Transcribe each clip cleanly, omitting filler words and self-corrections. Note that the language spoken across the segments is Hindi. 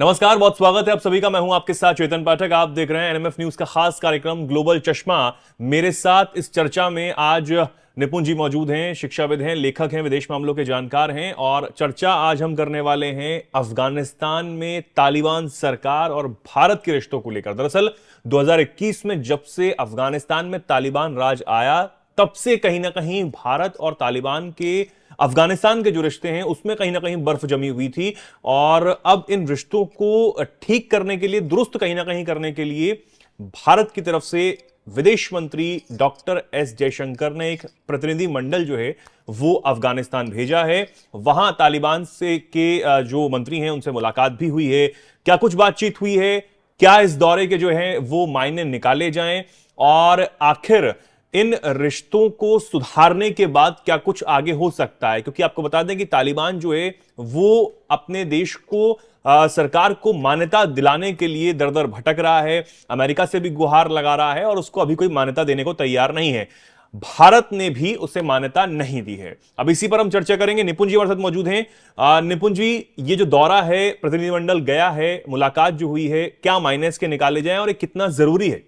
नमस्कार, बहुत स्वागत है आप सभी का। मैं हूं आपके साथ चेतन पाठक। आप देख रहे हैं एनएमएफ न्यूज का खास कार्यक्रम ग्लोबल चश्मा। मेरे साथ इस चर्चा में आज निपुण जी मौजूद हैं, शिक्षाविद हैं, लेखक हैं, विदेश मामलों के जानकार हैं। और चर्चा आज हम करने वाले हैं अफगानिस्तान में तालिबान सरकार और भारत के रिश्तों को लेकर। दरअसल 2021 में जब से अफगानिस्तान में तालिबान राज आया, तब से कहीं ना कहीं भारत और तालिबान के अफगानिस्तान के जो रिश्ते हैं उसमें कहीं ना कहीं बर्फ जमी हुई थी। और अब इन रिश्तों को ठीक करने के लिए, दुरुस्त कहीं ना कहीं करने के लिए, भारत की तरफ से विदेश मंत्री डॉक्टर एस जयशंकर ने एक प्रतिनिधि मंडल जो है वो अफगानिस्तान भेजा है। वहां तालिबान से के जो मंत्री हैं उनसे मुलाकात भी हुई है। क्या कुछ बातचीत हुई है, क्या इस दौरे के जो है वो मायने निकाले जाएं, और आखिर इन रिश्तों को सुधारने के बाद क्या कुछ आगे हो सकता है। क्योंकि आपको बता दें कि तालिबान जो है वो अपने देश को, सरकार को मान्यता दिलाने के लिए दर दर भटक रहा है, अमेरिका से भी गुहार लगा रहा है और उसको अभी कोई मान्यता देने को तैयार नहीं है। भारत ने भी उसे मान्यता नहीं दी है। अब इसी पर हम चर्चा करेंगे। निपुण जी हमारे साथ मौजूद हैं। निपुण जी, ये जो दौरा है, प्रतिनिधिमंडल गया है, मुलाकात जो हुई है, क्या मायने इसके निकाले जाएं और ये कितना जरूरी है?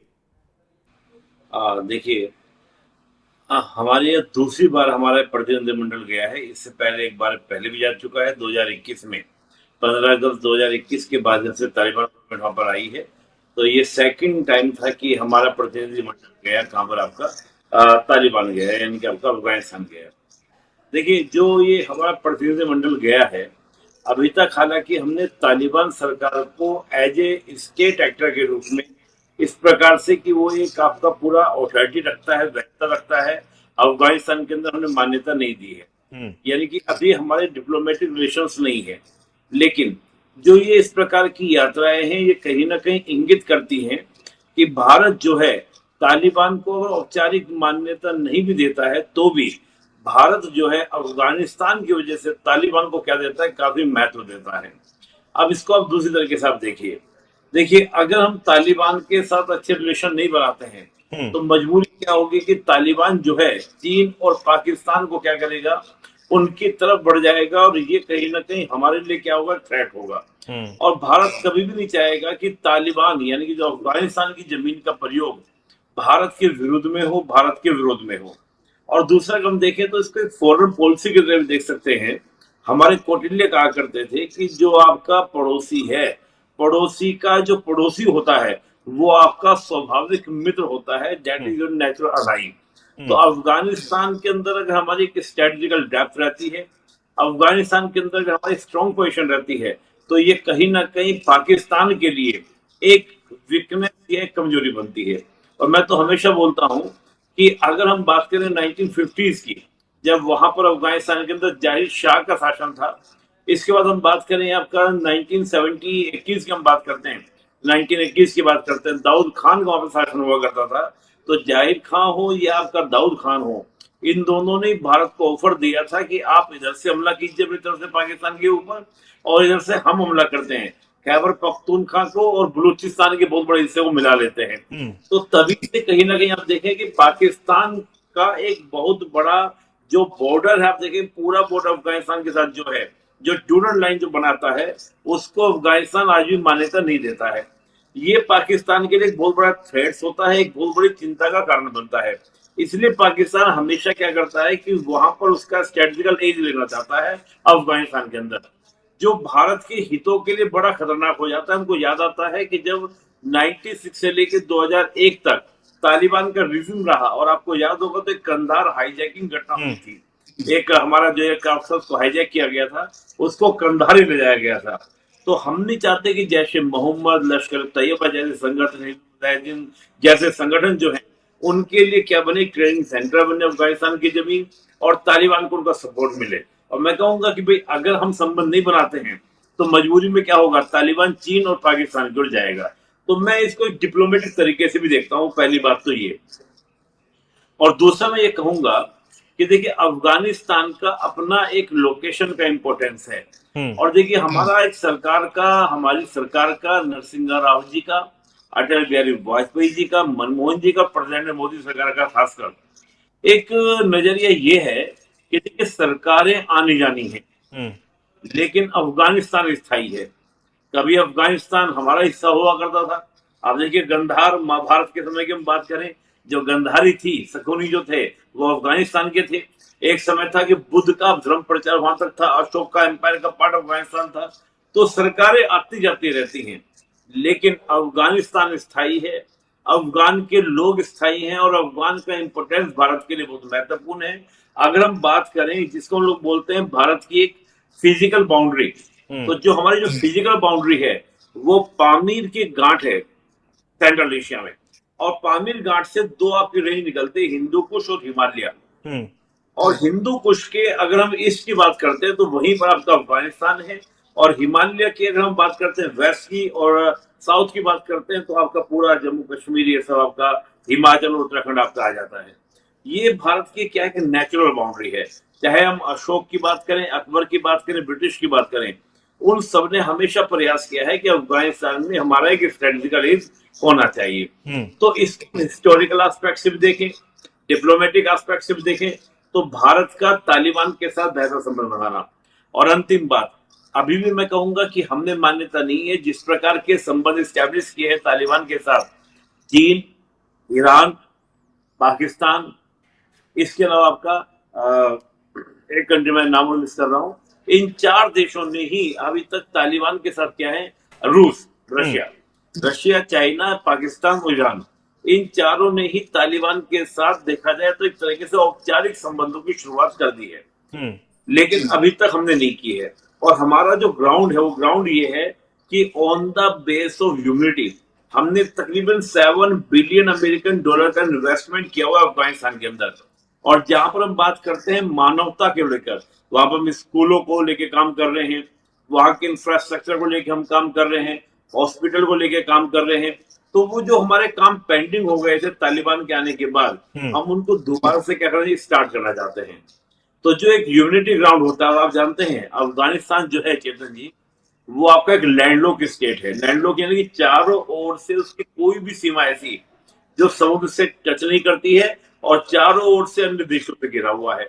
देखिए, हमारे यहाँ दूसरी बार हमारा प्रतिनिधिमंडल गया है। इससे पहले एक बार पहले भी जा चुका है 2021 में। 15 अगस्त 2021 के बाद जब से तालिबान गवर्नमेंट वहां पर आई है, तो ये सेकंड टाइम था कि हमारा प्रतिनिधिमंडल गया। कहाँ पर आपका तालिबान गया है, यानी कि आपका अफगानिस्तान गया है। देखिए, जो ये हमारा प्रतिनिधिमंडल गया है, अभी तक हालांकि हमने तालिबान सरकार को एज ए स्टेट एक्टर के रूप में, इस प्रकार से कि वो एक आपका पूरा अथॉरिटी रखता है, वैधता रखता है, अफगानिस्तान के अंदर हमने मान्यता नहीं दी है। यानी कि अभी हमारे डिप्लोमेटिक रिलेशंस नहीं है। लेकिन जो ये इस प्रकार की यात्राएं हैं, ये कहीं ना कहीं इंगित करती हैं कि भारत जो है तालिबान को अगर औपचारिक मान्यता नहीं भी देता है, तो भी भारत जो है अफगानिस्तान की वजह से तालिबान को क्या देता है, काफी महत्व देता है। अब इसको आप दूसरी तरीके से आप देखिए। देखिए, अगर हम तालिबान के साथ अच्छे रिलेशन नहीं बनाते हैं, तो मजबूरी क्या होगी कि तालिबान जो है चीन और पाकिस्तान को क्या करेगा, उनकी तरफ बढ़ जाएगा, और ये कहीं ना कहीं हमारे लिए क्या होगा, थ्रेट होगा। और भारत कभी भी नहीं चाहेगा कि तालिबान यानी कि जो अफगानिस्तान की जमीन का प्रयोग भारत के विरुद्ध में हो, भारत के विरोध में हो। और दूसरा अगर हम देखें तो इसको एक फॉरेन पॉलिसी की तरह भी देख सकते हैं। हमारे कौटिल्य कहा करते थे कि जो आपका पड़ोसी है, पड़ोसी का जो पड़ोसी होता है, वो आपका स्वाभाविक मित्र होता है, that is your natural ally. तो अफगानिस्तान के अंदर अगर हमारी एक स्ट्रेटेजिकल डेप्थ रहती है, अफगानिस्तान के अंदर अगर हमारी स्ट्रॉन्ग पोजीशन रहती है, तो ये कहीं ना कहीं पाकिस्तान के लिए एक वीकनेस या एक कमजोरी बनती है। और मैं तो हमेशा बोलता हूं कि अगर हम बात करें 1950s की, जब वहां पर अफगानिस्तान के अंदर जाहिर शाह का शासन था, इसके बाद हम बात करें आपका 1970 21 की हम बात करते हैं, 1921 की बात करते हैं, दाऊद खान का वहां पर शासन हुआ करता था। तो जाहिर खान हो या आपका दाऊद खान हो, इन दोनों ने भारत को ऑफर दिया था कि आप इधर से हमला कीजिए अपनी तरफ से पाकिस्तान के ऊपर, और इधर से हम हमला करते हैं, खैबर पख्तूनख्वा को और बलूचिस्तान के बहुत बड़े हिस्से को मिला लेते हैं। तो तभी से कहीं ना कहीं आप देखें कि पाकिस्तान का एक बहुत बड़ा जो बॉर्डर है, आप देखें पूरा बॉर्डर अफगानिस्तान के साथ जो है, जो डूडर लाइन जो बनाता है, उसको अफगानिस्तान आज भी मान्यता नहीं देता है। ये पाकिस्तान के लिए एक बहुत बड़ा थ्रेट्स होता है, एक बहुत बड़ी चिंता का कारण बनता है। इसलिए पाकिस्तान हमेशा क्या करता है कि वहां पर उसका स्ट्रेटेजिकल एज लेना चाहता है अफगानिस्तान के अंदर, जो भारत के हितों के लिए बड़ा खतरनाक हो जाता है। हमको याद आता है कि जब 96 से लेकर 2001 तक तालिबान का रिज्यूम रहा, और आपको याद होगा तो एक कंधार हाईजैकिंग घटना हुई थी। एक हमारा जो एक अफसर को हाईजैक किया गया था, उसको कंधार ही ले जाया गया था। तो हम नहीं चाहते कि जैसे मोहम्मद, लश्कर तैयबा जैसे संगठन, जैसे संगठन जो है, उनके लिए क्या बने, ट्रेनिंग सेंटर बने अफगानिस्तान की जमीन, और तालिबान को उनका सपोर्ट मिले। और मैं कहूंगा कि भाई अगर हम संबंध नहीं बनाते हैं, तो मजबूरी में क्या होगा, तालिबान चीन और पाकिस्तान जुड़ जाएगा। तो मैं इसको एक डिप्लोमेटिक तरीके से भी देखता हूं, पहली बात तो ये। और दूसरा मैं ये कहूंगा कि देखिए, अफगानिस्तान का अपना एक लोकेशन का इंपॉर्टेंस है। और देखिए, हमारा एक सरकार का, हमारी सरकार का, नरसिंह राव जी का, अटल बिहारी वाजपेयी जी का, मनमोहन जी का, प्रेसिडेंट मोदी सरकार का खासकर एक नजरिया ये है कि देखिए, सरकारें आनी जानी है, लेकिन अफगानिस्तान स्थायी है। कभी अफगानिस्तान हमारा हिस्सा हुआ करता था। आप देखिए गंधार महाभारत के समय की हम बात करें, जो गंधारी थी, शकुनी जो थे, वो अफगानिस्तान के थे। एक समय था कि बुद्ध का धर्म प्रचार वहां तक था, अशोक का एम्पायर का पार्ट अफगानिस्तान था। तो सरकारें आती जाती रहती हैं, लेकिन अफगानिस्तान स्थायी है, अफगान के लोग स्थायी हैं, और अफगान का इंपोर्टेंस भारत के लिए बहुत महत्वपूर्ण है। अगर हम बात करें जिसको हम लोग बोलते हैं भारत की एक फिजिकल बाउंड्री, तो जो हमारी जो फिजिकल बाउंड्री है वो पामीर की गांठ है सेंट्रल एशिया में। और पामीर घाट से दो आपकी रेंज निकलते हैं, हिंदू कुश और हिमालय। हम्म। और हिंदू कुश के अगर हम ईस्ट की बात करते हैं तो वहीं पर आपका अफगानिस्तान है। और हिमालय की अगर हम बात करते हैं वेस्ट की और साउथ की बात करते हैं तो आपका पूरा जम्मू कश्मीर, ये सब आपका हिमाचल और उत्तराखंड आपका आ जाता है। ये भारत की क्या है कि नेचुरल बाउंड्री है। चाहे हम अशोक की बात करें, अकबर की बात करें, ब्रिटिश की बात करें, उन सब ने हमेशा प्रयास किया है कि अफगानिस्तान में हमारा एक स्ट्रेटेजिकल एज होना चाहिए। तो इसके हिस्टोरिकल एस्पेक्ट से भी देखें, डिप्लोमेटिक एस्पेक्ट से भी देखें, तो भारत का तालिबान के साथ बेहतर संबंध बनाना। और अंतिम बात, अभी भी मैं कहूंगा कि हमने मान्यता नहीं है जिस प्रकार के संबंध स्टैब्लिश किए हैं तालिबान के साथ, चीन, ईरान, पाकिस्तान, इसके अलावा आपका एक कंट्री में नाम मिस कर रहा हूं, इन चार देशों ने ही अभी तक तालिबान के साथ क्या है, रूस, रशिया, चाइना, पाकिस्तान और ईरान, इन चारों ने ही तालिबान के साथ देखा जाए तो एक तरीके से औपचारिक संबंधों की शुरुआत कर दी है, लेकिन अभी तक हमने नहीं की है। और हमारा जो ग्राउंड है वो ग्राउंड ये है कि on the base of humility हमने तकरीबन 7 बिलियन अमेरिकन डॉलर का इन्वेस्टमेंट किया हुआ अफगानिस्तान के अंदर। और जहां पर हम बात करते हैं मानवता के लेकर, वहां पर हम स्कूलों को लेकर काम कर रहे हैं, वहां के इंफ्रास्ट्रक्चर को लेकर हम काम कर रहे हैं, हॉस्पिटल को लेकर काम कर रहे हैं। तो वो जो हमारे काम पेंडिंग हो गए थे तालिबान के आने के बाद, हम उनको दोबारा से क्या करना स्टार्ट करना चाहते हैं। तो जो एक यूनिटी ग्राउंड होता है, आप जानते हैं अफगानिस्तान जो है चेतन जी, वो आपका एक लैंडलॉक स्टेट है। लैंडलॉक यानी कि चारों ओर से उसकी कोई भी सीमा ऐसी जो समुद्र से टच नहीं करती है, और चारों ओर से अन्य देशों से घिरा हुआ है।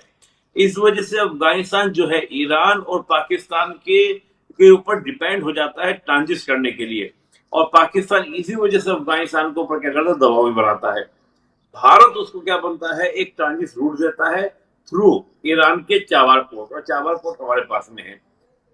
इस वजह से अफगानिस्तान जो है ईरान और पाकिस्तान के ऊपर डिपेंड हो जाता है ट्रांजिट करने के लिए। और पाकिस्तान इसी वजह से अफगानिस्तान के ऊपर क्या करता है, दबाव भी बनाता है। भारत उसको क्या बनता है, एक ट्रांजिट रूट देता है थ्रू ईरान के चाबार पोर्ट, और चाबार पोर्ट हमारे पास में है।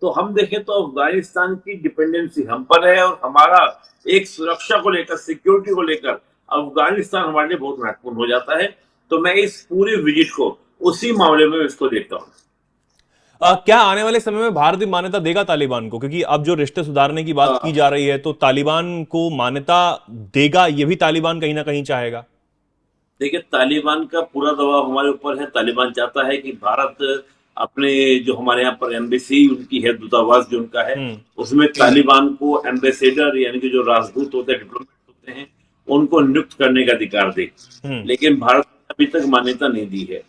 तो हम देखें तो अफगानिस्तान की डिपेंडेंसी हम पर है, और हमारा एक सुरक्षा को लेकर, सिक्योरिटी को लेकर अफगानिस्तान हमारे लिए बहुत महत्वपूर्ण हो जाता है। तो मैं इस पूरी विजिट को उसी मामले में इसको देखता हूँ। क्या आने वाले समय में भारत भी मान्यता देगा तालिबान को? क्योंकि अब जो रिश्ते सुधारने की बात की जा रही है, तो तालिबान को मान्यता देगा, ये भी तालिबान कहीं ना कहीं चाहेगा। देखिए तालिबान का पूरा दबाव हमारे ऊपर है। तालिबान चाहता है कि भारत अपने जो हमारे यहाँ पर एम्बेसी उनकी है, दूतावास जो उनका है, उसमें तालिबान को एम्बेसडर यानी कि जो राजदूत होते हैं, डिप्लोमेट होते हैं, उनको नियुक्त करने का अधिकार दे। लेकिन भारत ने अभी तक मान्यता नहीं दी है।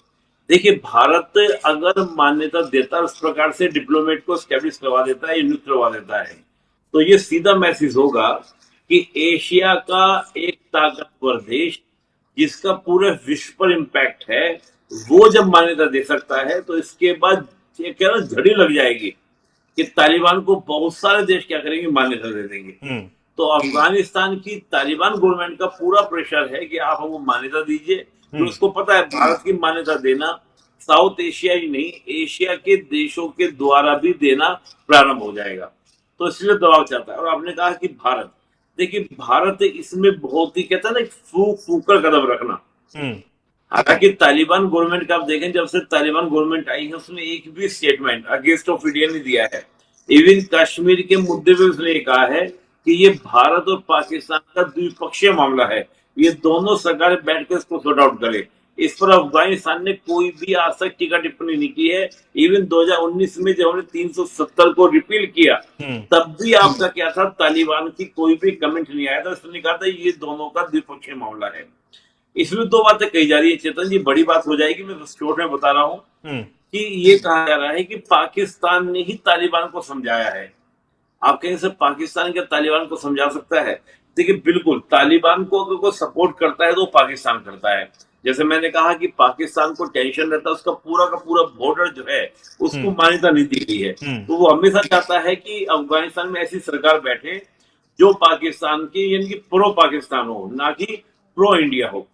देखिए भारत अगर मान्यता देता है, उस प्रकार से डिप्लोमेट को स्टैब्लिश करवा देता है, नियुक्त करवा देता है, तो ये सीधा मैसेज होगा कि एशिया का एक ताकतवर देश जिसका पूरे विश्व पर इम्पैक्ट है, वो जब मान्यता दे सकता है, तो इसके बाद क्या ना झड़ी लग जाएगी कि तालिबान को बहुत सारे देश क्या करेंगे, मान्यता दे देंगे। तो अफगानिस्तान की तालिबान गवर्नमेंट का पूरा प्रेशर है कि आप हमको मान्यता दीजिए, तो उसको पता है भारत की मान्यता देना साउथ एशिया ही नहीं, एशिया के देशों के द्वारा भी देना प्रारंभ हो जाएगा। तो इसलिए दबाव चाहता है। और आपने कहा कि भारत, देखिए भारत इसमें बहुत ही कहता है ना, फूक कर कदम रखना। हालांकि तालिबान गवर्नमेंट का आप देखें, जब से तालिबान गवर्नमेंट आई है उसने एक भी स्टेटमेंट अगेंस्ट ऑफ इंडिया नहीं दिया है। इवन कश्मीर के मुद्दे पे उसने कहा है कि ये भारत और पाकिस्तान का द्विपक्षीय मामला है, ये दोनों सरकारें बैठकर इसको सॉर्ट आउट करे। इस पर अफगानिस्तान ने कोई भी आज तक टीका टिप्पणी नहीं की है। इवन 2019 में जब हमने 370 को रिपील किया, तब भी आपका क्या था, तालिबान की कोई भी कमेंट नहीं आया था। उसने कहा था ये दोनों का द्विपक्षीय मामला है। इसमें दो बातें कही जा रही है चेतन जी, बड़ी बात हो जाएगी। मैं शॉर्ट में बता रहा हूं कि ये कहा जा रहा है कि पाकिस्तान ने ही तालिबान को समझाया है। आप कहेंगे सर पाकिस्तान क्या तालिबान को समझा सकता है? देखिए बिल्कुल, तालिबान को अगर कोई सपोर्ट करता है तो पाकिस्तान करता है। जैसे मैंने कहा कि पाकिस्तान को टेंशन रहता है, उसका पूरा का पूरा बॉर्डर जो है उसको हम्म। मान्यता नहीं दी गई है। हम्म। तो वो हमेशा चाहता है कि अफगानिस्तान में ऐसी सरकार बैठे जो पाकिस्तान की यानी कि प्रो पाकिस्तान हो, ना कि प्रो इंडिया हो।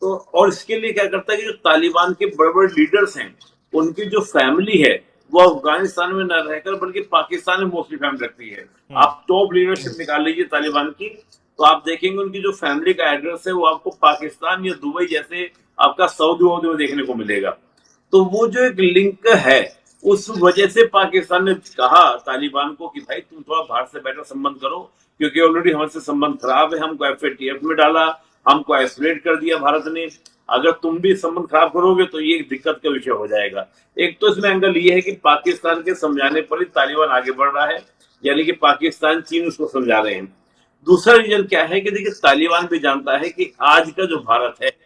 तो और इसके लिए क्या करता है कि जो तालिबान के बड़े बड़े लीडर्स हैं, उनकी जो फैमिली है वो अफगानिस्तान में न रहकर बल्कि पाकिस्तान में मोस्टली फैमिली रखती है। हम्म। आप टॉप लीडरशिप निकाल लीजिए तालिबान की, तो आप देखेंगे उनकी जो फैमिली का एड्रेस है वो आपको पाकिस्तान या दुबई जैसे आपका सऊदी वऊदी में देखने को मिलेगा। तो वो जो एक लिंक है, उस वजह से पाकिस्तान ने कहा तालिबान को कि भाई तुम थोड़ा भारत से बेटर संबंध करो, क्योंकि ऑलरेडी हमसे संबंध खराब है, हमको एफएटीएफ में डाला, हमको आइसोलेट कर दिया भारत ने। अगर तुम भी संबंध खराब करोगे तो ये एक दिक्कत का विषय हो जाएगा। एक तो इसमें एंगल ये है कि पाकिस्तान के समझाने पर ही तालिबान आगे बढ़ रहा है, यानी कि पाकिस्तान चीन उसको समझा रहे हैं। दूसरा रीजन क्या है कि देखिए तालिबान भी जानता है कि आज का जो भारत है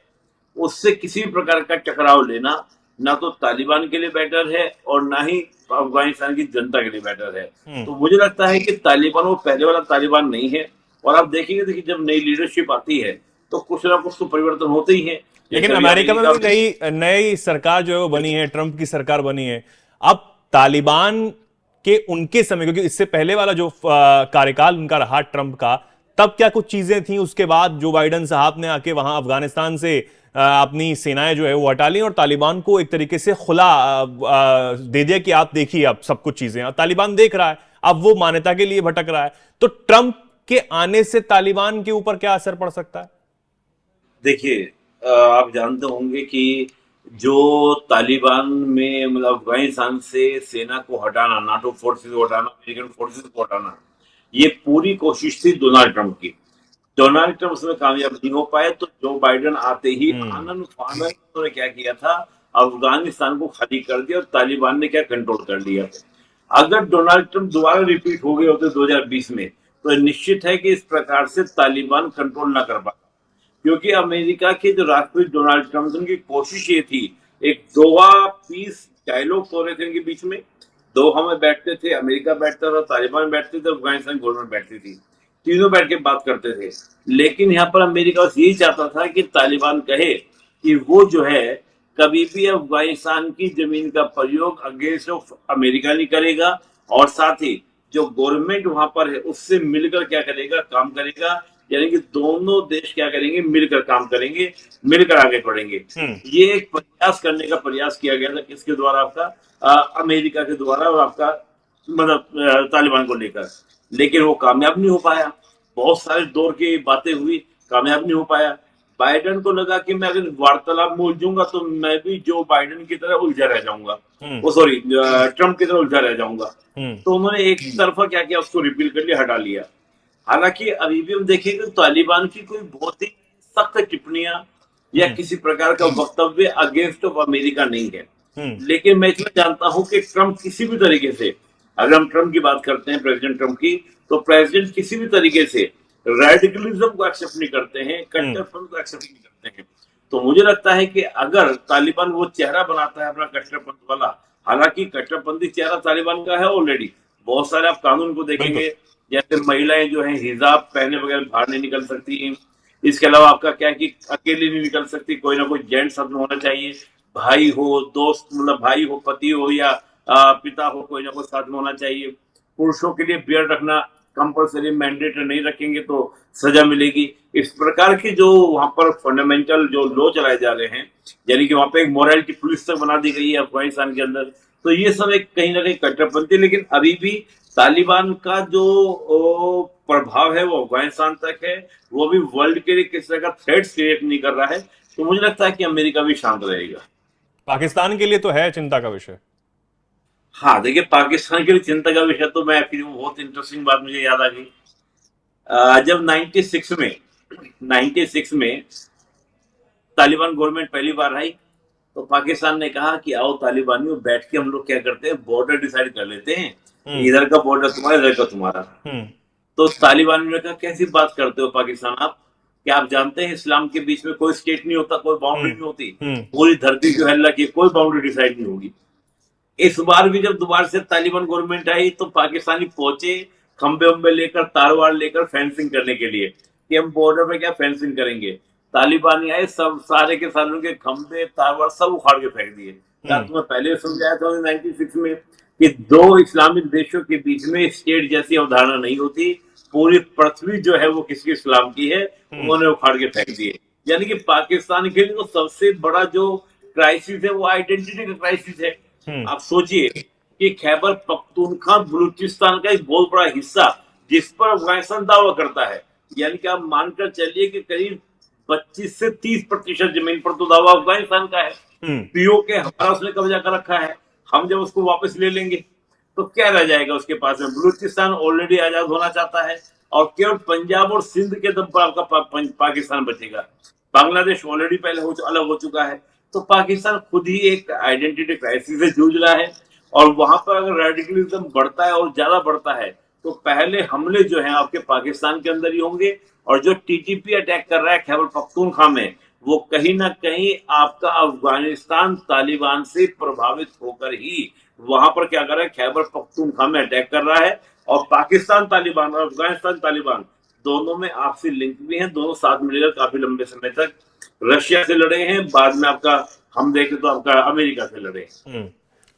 उससे किसी भी प्रकार का टकराव लेना ना तो तालिबान के लिए बेटर है और ना ही अफगानिस्तान की जनता के लिए बेटर है। हम्म। तो मुझे लगता है कि तालिबान वो पहले वाला तालिबान नहीं है। और आप देखेंगे देखिए जब नई लीडरशिप आती है तो कुछ ना कुछ तो परिवर्तन होते ही है। लेकिन जैसे अभी अमेरिका में अमेरिका भी नई नई सरकार जो है वो बनी है, ट्रंप की सरकार बनी है। अब तालिबान के उनके समय, क्योंकि इससे पहले वाला जो कार्यकाल उनका रहा ट्रंप का, तब क्या कुछ चीजें थी, उसके बाद जो बाइडन साहब ने आके वहां अफगानिस्तान से अपनी सेनाएं जो है वो हटा ली और तालिबान को एक तरीके से खुला दे दिया कि आप देखिए अब सब कुछ चीजें, और तालिबान देख रहा है, अब वो मान्यता के लिए भटक रहा है। तो ट्रंप के आने से तालिबान के ऊपर क्या असर पड़ सकता है? देखिए आप जानते होंगे कि जो तालिबान में मतलब अफगानिस्तान से सेना को हटाना, नाटो फोर्सेस को हटाना, अमेरिकन फोर्सेस को हटाना, ये पूरी कोशिश थी डोनाल्ड ट्रंप की। डोनाल्ड ट्रंप उसमें कामयाब नहीं हो पाए तो जो बाइडेन आते ही हम्म। आनंद फानन उन्होंने क्या किया था, अफगानिस्तान को खाली कर दिया और तालिबान ने क्या कंट्रोल कर लिया। अगर डोनाल्ड ट्रंप दोबारा रिपीट हो गए होते 2020 में तो निश्चित है कि इस प्रकार से तालिबान कंट्रोल ना कर पाता, क्योंकि अमेरिका के जो राष्ट्रपति डोनाल्ड ट्रंप उनकी कोशिश ये थी, एक दोहा पीस डायलॉग हो रहे थे इनके बीच में। दोहा में बैठते थे, अमेरिका बैठता था, तालिबान बैठते थे, अफगानिस्तान गवर्नमेंट बैठती थी, तीनों बैठ के बात करते थे। लेकिन यहाँ पर अमेरिका बस यही चाहता था कि तालिबान कहे कि वो जो है कभी भी अफगानिस्तान की जमीन का प्रयोग अगेंस्ट ऑफ अमेरिका नहीं करेगा, और साथ ही जो गवर्नमेंट वहां पर है उससे मिलकर क्या करेगा, काम करेगा। यानी कि दोनों देश क्या करेंगे, मिलकर काम करेंगे, मिलकर आगे बढ़ेंगे। हम्म। ये एक प्रयास करने का प्रयास किया गया था किसके द्वारा, आपका अमेरिका के द्वारा, और आपका मतलब तालिबान को लेकर। लेकिन वो कामयाब नहीं हो पाया, बहुत सारे दौर की बातें हुई, कामयाब नहीं हो पाया। बाइडेन को लगा कि मैं अगर वार्तालाप में उलझूंगा तो मैं भी जो बाइडेन की तरह उलझा रह जाऊंगा, हम्म। वो सॉरी ट्रंप की तरह उलझा रह जाऊंगा। हम्म। तो उन्होंने एक तरफा क्या किया, उसको रिपील कर लिया, हटा लिया। हालांकि अभी भी हम देखेंगे तो तालिबान की कोई बहुत ही सख्त टिप्पणियां या हम्म। किसी प्रकार का वक्तव्य अगेंस्ट ऑफ अमेरिका नहीं है। हम्म। लेकिन मैं इतना जानता हूं कि ट्रंप किसी भी तरीके से, अगर हम ट्रंप की बात करते हैं, प्रेसिडेंट ट्रंप की, तो प्रेसिडेंट किसी भी तरीके से रेडिकलिज्म को एक्सेप्ट नहीं करते हैं, कट्टरपंथ को एक्सेप्ट नहीं करते हैं। तो मुझे लगता है कि अगर तालिबान वो चेहरा बनाता है अपना कट्टरपंथ वाला, हालांकि कट्टरपंथी चेहरा तालिबान का है ऑलरेडी, बहुत सारे आप कानून को बिल्कुल। देखेंगे, जैसे महिलाएं जो है हिजाब पहने बगैर बाहर नहीं निकल सकती हैं। इसके अलावा आपका क्या है कि अकेली नहीं निकल सकती, कोई ना कोई जेंट्स साथ में होना चाहिए, भाई हो, दोस्त मतलब भाई हो, पति हो या पिता हो, कोई ना कोई साथ में होना चाहिए। पुरुषों के लिए बियर्ड रखना कंपलसरी मैंडेटरी नहीं रखेंगे तो सजा मिलेगी। इस प्रकार की जो वहां पर फंडामेंटल जो लॉ चलाए जा रहे हैं, यानी कि वहां पे एक मोरालिटी पुलिस तक बना दी गई है अफगानिस्तान के अंदर। तो ये सब एक कहीं ना कहीं कट्टरपंथी, लेकिन अभी भी तालिबान का जो प्रभाव है वो अफगानिस्तान तक है, वो भी वर्ल्ड के लिए किस तरह का थ्रेट क्रिएट नहीं कर रहा है। तो मुझे लगता है कि अमेरिका भी शांत रहेगा। पाकिस्तान के लिए तो है चिंता का विषय। हाँ देखिए, पाकिस्तान के लिए चिंता का विषय तो मैं फिर बहुत इंटरेस्टिंग बात मुझे याद आ गई। जब 96 में तालिबान गवर्नमेंट पहली बार आई तो पाकिस्तान ने कहा कि आओ तालिबानियों बैठ के हम लोग क्या करते हैं, बॉर्डर डिसाइड कर लेते हैं, हम्म। इधर का बॉर्डर तुम्हारा, इधर का तुम्हारा। हम्म। तो तालिबानियों ने कहा कैसी बात करते हो पाकिस्तान आप, क्या आप जानते हैं इस्लाम के बीच में कोई स्टेट नहीं होता, कोई बाउंड्री हम्म। नहीं होती, हम्म। पूरी धरती जो है अल्लाह की, कोई बाउंड्री डिसाइड नहीं होगी। इस बार भी जब दोबारा से तालिबान गवर्नमेंट आई तो पाकिस्तानी पहुंचे खंबे उम्बे लेकर, तार वार लेकर, फेंसिंग करने के लिए कि हम बॉर्डर पे क्या फेंसिंग करेंगे। तालिबानी आए, सब सारे के सारे उनके खंबे तारवार सब उखाड़ के फेंक दिए। तो मैं पहले समझाया था 96 में कि दो इस्लामिक देशों के बीच में स्टेट जैसी अवधारणा नहीं होती। पूरी पृथ्वी जो है वो किसकी इस्लाम की है, उन्होंने उखाड़ के फेंक दिए। यानी कि पाकिस्तान के लिए तो सबसे बड़ा जो क्राइसिस है वो आइडेंटिटी का क्राइसिस है। आप सोचिए कि खैबर पख्तूनख्वा बलूचिस्तान का एक बहुत बड़ा हिस्सा जिस पर अफगानिस्तान दावा करता है, यानी कि आप मानकर चलिए कि करीब 25 से 30% जमीन पर तो दावा अफगानिस्तान का है। पीओके हमारा उसने कब्जा कर रखा है। हम जब उसको वापस ले लेंगे तो क्या रह जाएगा उसके पास में? बलूचिस्तान ऑलरेडी आजाद होना चाहता है और केवल पंजाब और सिंध के दम पर आपका पाकिस्तान बचेगा। बांग्लादेश ऑलरेडी पहले अलग हो चुका है। तो पाकिस्तान खुद ही एक आइडेंटिटी क्राइसिस से जूझ रहा है और वहां पर अगर रेडिकलिज्म बढ़ता है और ज्यादा बढ़ता है तो पहले हमले जो है आपके पाकिस्तान के अंदर ही होंगे। और जो टीटीपी अटैक कर रहा है खैबर पख्तूनख्वा में, वो कहीं ना कहीं आपका अफगानिस्तान तालिबान से प्रभावित होकर ही वहां पर क्या कर रहा है, खैबर पख्तूनख्वा में अटैक कर रहा है। और पाकिस्तान तालिबान और अफगानिस्तान तालिबान दोनों में आपसी लिंक भी हैं, दोनों साथ मिलकर काफी लंबे समय तक रशिया से लड़े हैं, बाद में आपका हम देखें तो आपका अमेरिका से लड़े।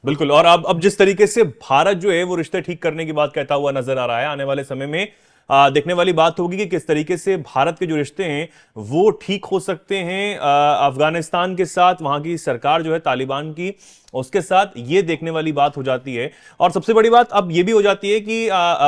बिल्कुल। और अब जिस तरीके से भारत जो है वो रिश्ते ठीक करने की बात कहता हुआ नजर आ रहा है, आने वाले समय में देखने वाली बात होगी कि किस तरीके से भारत के जो रिश्ते हैं वो ठीक हो सकते हैं अफगानिस्तान के साथ, वहां की सरकार जो है तालिबान की उसके साथ, ये देखने वाली बात हो जाती है। और सबसे बड़ी बात अब ये भी हो जाती है कि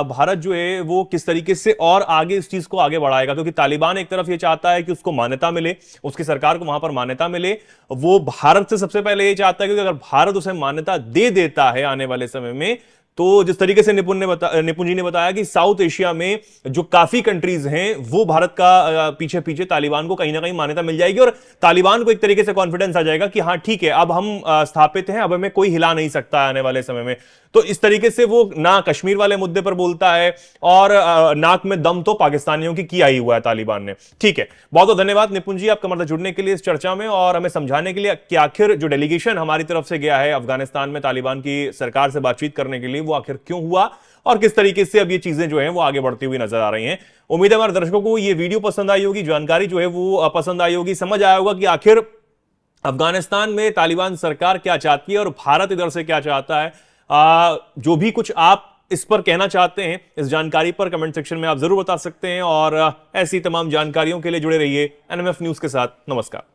भारत जो है वो किस तरीके से और आगे इस चीज को आगे बढ़ाएगा, क्योंकि तालिबान एक तरफ ये चाहता है कि उसको मान्यता मिले, उसकी सरकार को वहां पर मान्यता मिले। वो भारत से सबसे पहले ये चाहता है क्योंकि अगर भारत उसे मान्यता दे देता है आने वाले समय में, तो जिस तरीके से निपुण जी ने बताया कि साउथ एशिया में जो काफी कंट्रीज हैं वो भारत का पीछे पीछे तालिबान को कहीं ना कहीं मान्यता मिल जाएगी और तालिबान को एक तरीके से कॉन्फिडेंस आ जाएगा कि हाँ ठीक है, अब हम स्थापित हैं, अब हमें कोई हिला नहीं सकता है आने वाले समय में। तो इस तरीके से वो ना कश्मीर वाले मुद्दे पर बोलता है और नाक में दम तो पाकिस्तानियों की किया ही हुआ है तालिबान ने। ठीक है, बहुत बहुत धन्यवाद निपुण जी आपका मतलब जुड़ने के लिए इस चर्चा में और हमें समझाने के लिए कि आखिर जो डेलीगेशन हमारी तरफ से गया है अफगानिस्तान में तालिबान की सरकार से बातचीत करने के लिए वो आखिर क्यों हुआ और किस तरीके से अब ये चीजें जो हैं वो आगे बढ़ती हुई नजर आ रही हैं। उम्मीद है हमारे दर्शकों को ये वीडियो पसंद आई होगी, जानकारी जो है वो पसंद आई होगी, समझ आया होगा कि आखिर अफगानिस्तान में तालिबान सरकार क्या चाहती है और भारत इधर से क्या चाहता है। जो भी कुछ आप इस पर कहना चाहते हैं इस जानकारी पर कमेंट सेक्शन में आप जरूर बता सकते हैं और ऐसी तमाम जानकारियों के लिए जुड़े रहिए एनएमएफ न्यूज के साथ। नमस्कार।